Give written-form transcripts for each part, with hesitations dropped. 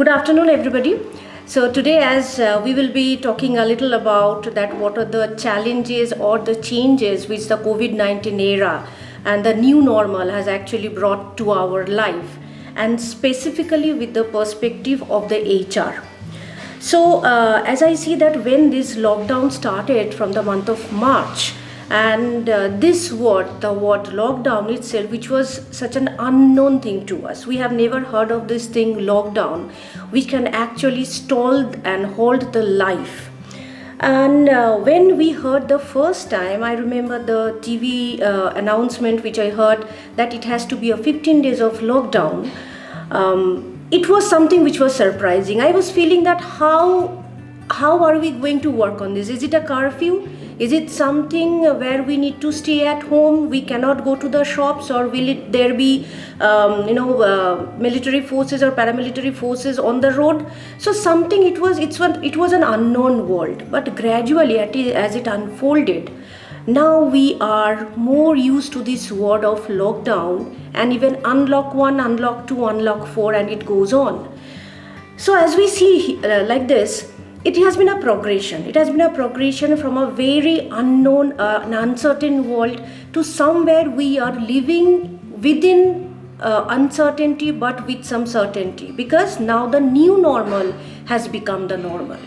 Good afternoon, everybody. So today, as we will be talking a little about that, what are the challenges or the changes which the COVID-19 era and the new normal has actually brought to our life, and specifically with the perspective of the HR. So, as I see that when this lockdown started from the month of March, and this word, the word lockdown itself, which was such an unknown thing to us, we have never heard of this thing lockdown, which can actually stall and hold the life. And when we heard the first time, I remember the TV announcement which I heard that it has to be a 15 days of lockdown. It was something which was surprising. I was feeling that how are we going to work on this? Is it a curfew? Is it something where we need to stay at home? We cannot go to the shops, or will there be military forces or paramilitary forces on the road? So something it was an unknown world. But gradually, as it unfolded, now we are more used to this word of lockdown, and even unlock 1, unlock 2, unlock 4, and it goes on. So as we see like this, it has been a progression. It has been a progression from a very unknown and uncertain world to somewhere we are living within uncertainty, but with some certainty, because now the new normal has become the normal.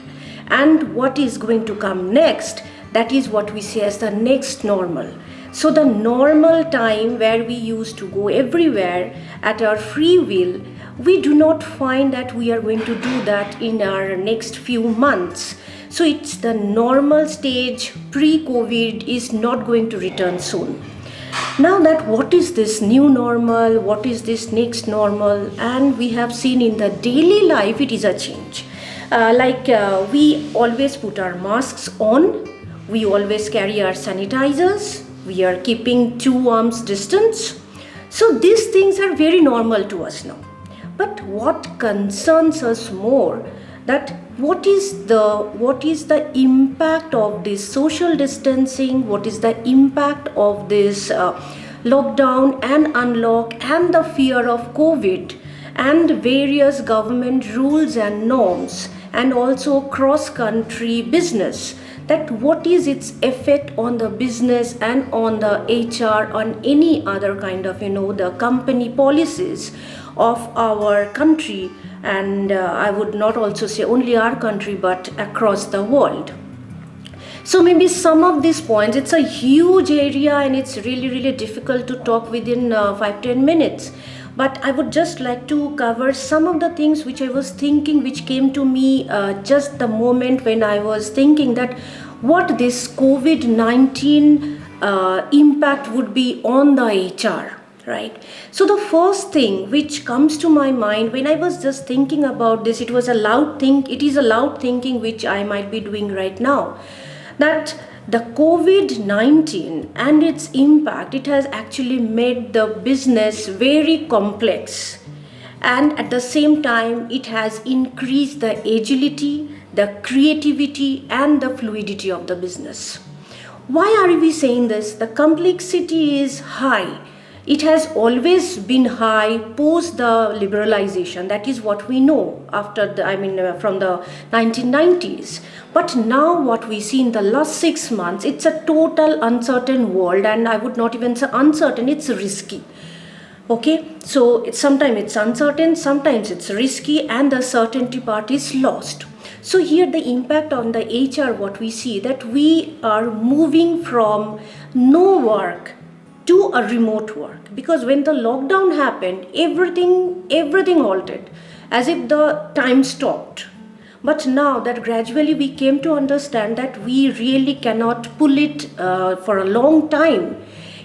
And what is going to come next, that is what we say as the next normal. So the normal time where we used to go everywhere at our free will, we do not find that we are going to do that in our next few months. So it's the normal stage pre-COVID is not going to return soon. Now that what is this new normal, what is this next normal, and we have seen in the daily life it is a change. We always put our masks on, we always carry our sanitizers, we are keeping 2 arms distance. So these things are very normal to us now. But what concerns us more, that what is the impact of this social distancing, what is the impact of this lockdown and unlock and the fear of COVID and various government rules and norms, and also cross-country business, that what is its effect on the business and on the HR, on any other kind of the company policies of our country, and I would not also say only our country but across the world. So maybe some of these points, it's a huge area and it's really difficult to talk within 5-10 minutes, but I would just like to cover some of the things which I was thinking, which came to me just the moment when I was thinking that what this COVID-19 impact would be on the HR. Right. So the first thing which comes to my mind when I was just thinking about this, it is a loud thinking which I might be doing right now, that the COVID-19 and its impact, it has actually made the business very complex, and at the same time it has increased the agility, the creativity and the fluidity of the business. Why are we saying this? The complexity is high. It has always been high post the liberalization. That is what we know after from the 1990s. But now what we see in the last 6 months, it's a total uncertain world, and I would not even say uncertain, it's risky. Okay, so sometimes it's uncertain, sometimes it's risky, and the certainty part is lost. So here the impact on the HR, what we see, that we are moving from no work to a remote work, because when the lockdown happened, everything halted, as if the time stopped. But now that gradually we came to understand that we really cannot pull it for a long time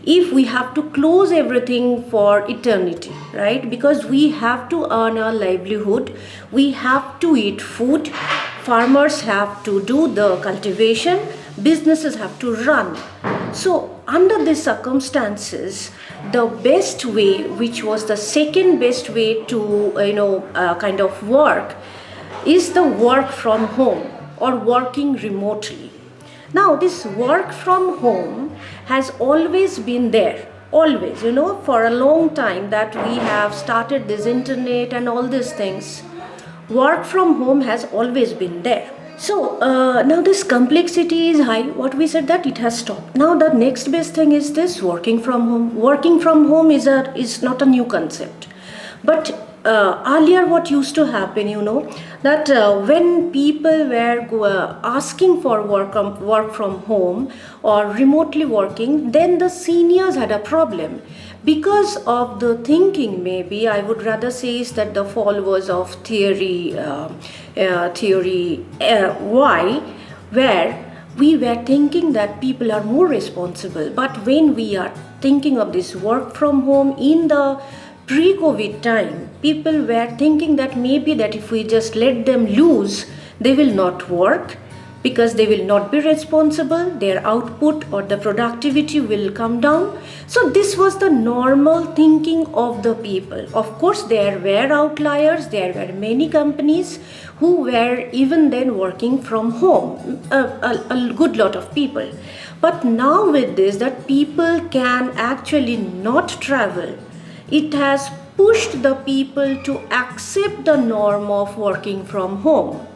if we have to close everything for eternity, right? Because we have to earn our livelihood, we have to eat food, farmers have to do the cultivation, businesses have to run. So under these circumstances, the best way, which was the second best way to kind of work, is the work from home or working remotely. Now this work from home has always been there, always, for a long time, that we have started this internet and all these things. work from home has always been there. So now this complexity is high. What we said that it has stopped. Now the next best thing is this working from home. Working from home is not a new concept, but earlier what used to happen, that when people were asking for work from home or remotely working, then the seniors had a problem because of the thinking. Maybe I would rather say is that the fall was of theory. Why? Where we were thinking that people are more responsible, but when we are thinking of this work from home in the pre-COVID time, people were thinking that maybe that if we just let them loose, they will not work because they will not be responsible, their output or the productivity will come down. So this was the normal thinking of the people. Of course, there were outliers, there were many companies who were even then working from home, a good lot of people. But now with this, that people can actually not travel, it has pushed the people to accept the norm of working from home.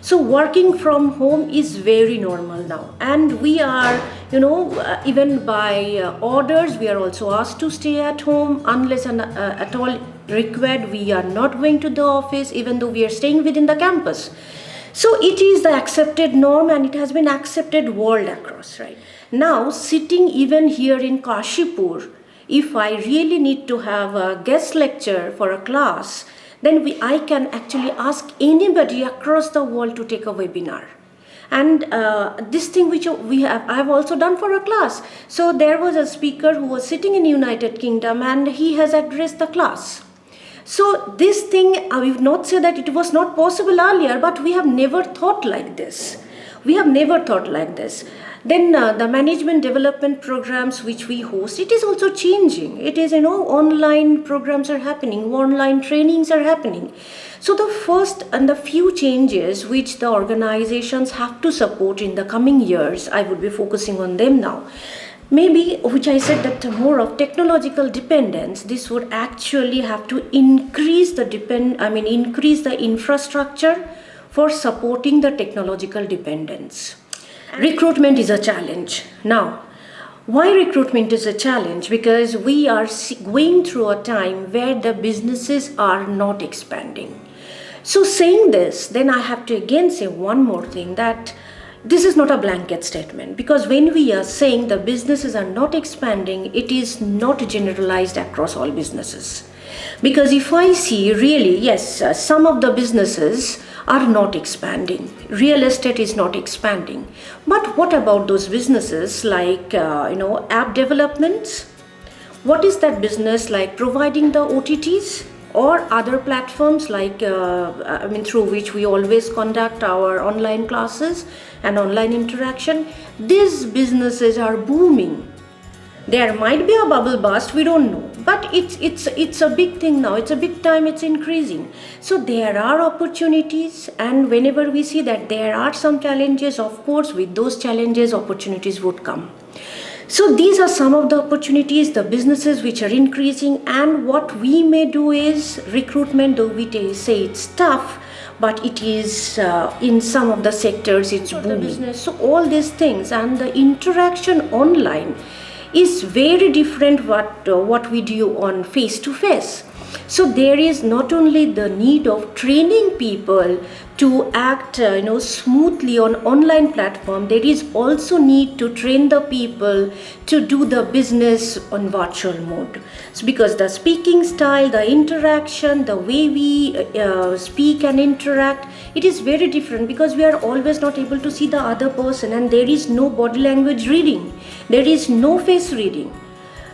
So working from home is very normal now, and we are, even by orders, we are also asked to stay at home unless at all required. We are not going to the office, even though we are staying within the campus. So it is the accepted norm, and it has been accepted world across, right? Now, sitting even here in Kashipur, if I really need to have a guest lecture for a class, then I can actually ask anybody across the world to take a webinar. And this thing which I have also done for a class. So there was a speaker who was sitting in United Kingdom, and he has addressed the class. So this thing, I will not say that it was not possible earlier, but we have never thought like this. Then the management development programs which we host, it is also changing. It is, online programs are happening, online trainings are happening. So the first and the few changes which the organizations have to support in the coming years, I would be focusing on them now. Maybe, which I said that more of technological dependence, this would actually have to increase the infrastructure for supporting the technological dependence. Recruitment is a challenge. Now, why recruitment is a challenge? Because we are going through a time where the businesses are not expanding. So saying this, then I have to again say one more thing, that this is not a blanket statement, because when we are saying the businesses are not expanding, it is not generalized across all businesses. Because if I see really, yes, some of the businesses are not expanding. Real estate is not expanding. But what about those businesses like, app developments? What is that business like providing the OTTs or other platforms like, through which we always conduct our online classes and online interaction? These businesses are booming. There might be a bubble burst, we don't know, but it's a big thing now. It's a big time. It's increasing. So there are opportunities, and whenever we see that there are some challenges, of course, with those challenges, opportunities would come. So these are some of the opportunities, the businesses which are increasing, and what we may do is recruitment. Though we say it's tough, but it is in some of the sectors it's booming. So all these things and the interaction online is very different what we do on face to face. So there is not only the need of training people to act smoothly on online platform, there is also need to train the people to do the business on virtual mode. So because the speaking style, the interaction, the way we speak and interact, it is very different, because we are always not able to see the other person, and there is no body language reading, there is no face reading.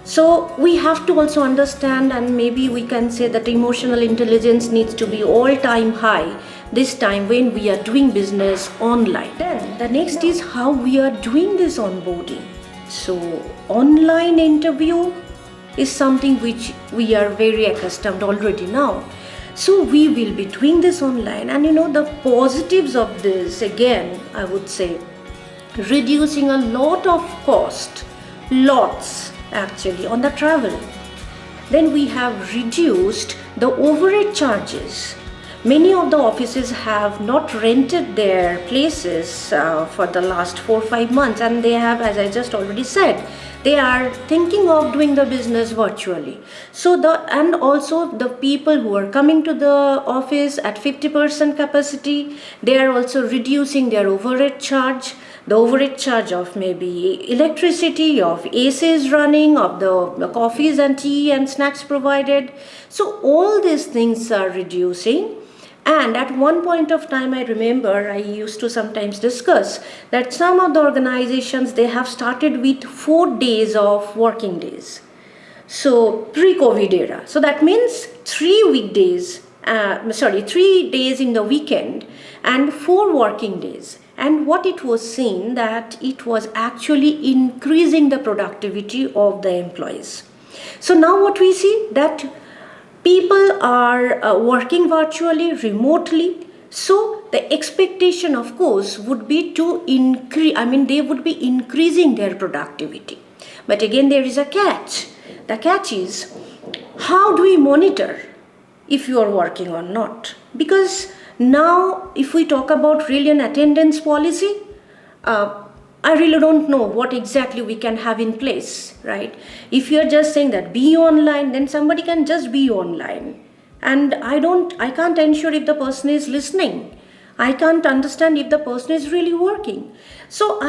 So we have to also understand, and maybe we can say that emotional intelligence needs to be all-time high this time when we are doing business online. Then the next is how we are doing this onboarding. So online interview is something which we are very accustomed already now. So we will be doing this online, and the positives of this, again, I would say, reducing a lot of cost, lots actually, on the travel. Then we have reduced the overhead charges, Many of the offices have not rented their places for the last 4 5 months, and they have, as I just already said, they are thinking of doing the business virtually. So and also the people who are coming to the office at 50% capacity, they are also reducing their overhead charge, the overhead charge of maybe electricity, of ACs running, of the coffees and tea and snacks provided. So all these things are reducing. And at one point of time, I remember I used to sometimes discuss that some of the organizations, they have started with 4 days of working days. So pre-COVID era. So that means 3 weekdays, 3 days in the weekend and 4 working days. And what it was seen that it was actually increasing the productivity of the employees. So now what we see that people are working virtually, remotely. So the expectation, of course, would be to increase, they would be increasing their productivity. But again, there is a catch. The catch is, how do we monitor if you are working or not? Because now, if we talk really an attendance policy, I really don't know what exactly we can have in place, right? If you're just saying that be online, then somebody can just be online. And I can't ensure if the person is listening. I can't understand if the person is really working. So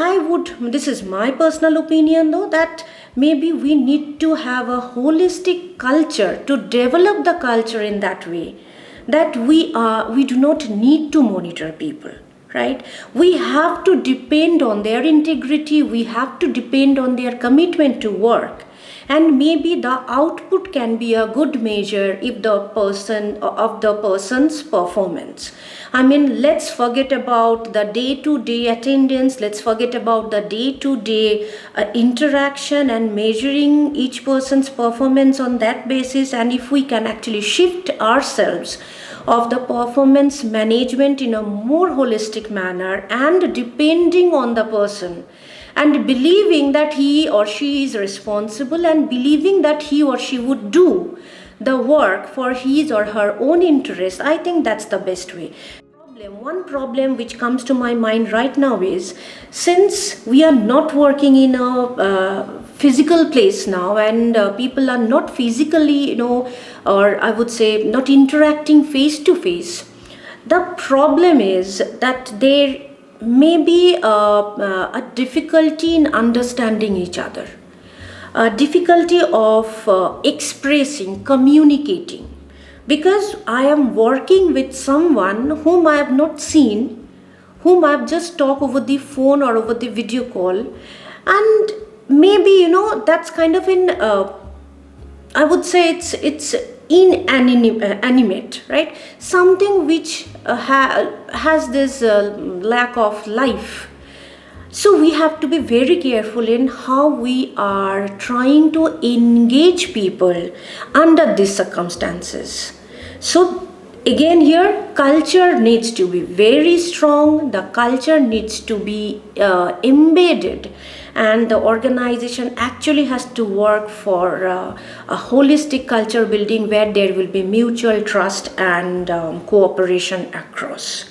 this is my personal opinion though, that maybe we need to have a holistic culture to develop the culture in that way, that we do not need to monitor people. Right? We have to depend on their integrity, we have to depend on their commitment to work, and maybe the output can be a good measure of the person's performance. Let's forget about the day-to-day attendance, let's forget about the day-to-day interaction and measuring each person's performance on that basis. And if we can actually shift ourselves of the performance management in a more holistic manner and depending on the person and believing that he or she is responsible and believing that he or she would do the work for his or her own interest, I think that's the best way. One problem which comes to my mind right now is, since we are not working in a physical place now, and people are not physically, or I would say not interacting face to face, the problem is that there may be a difficulty in understanding each other, a difficulty of expressing, communicating. Because I am working with someone whom I have not seen, whom I have just talked over the phone or over the video call, and maybe that's kind of I would say it's inanimate, right? Something which has this lack of life. So we have to be very careful in how we are trying to engage people under these circumstances. So again here, culture needs to be very strong, the culture needs to be embedded, and the organization actually has to work for a holistic culture building where there will be mutual trust and cooperation across.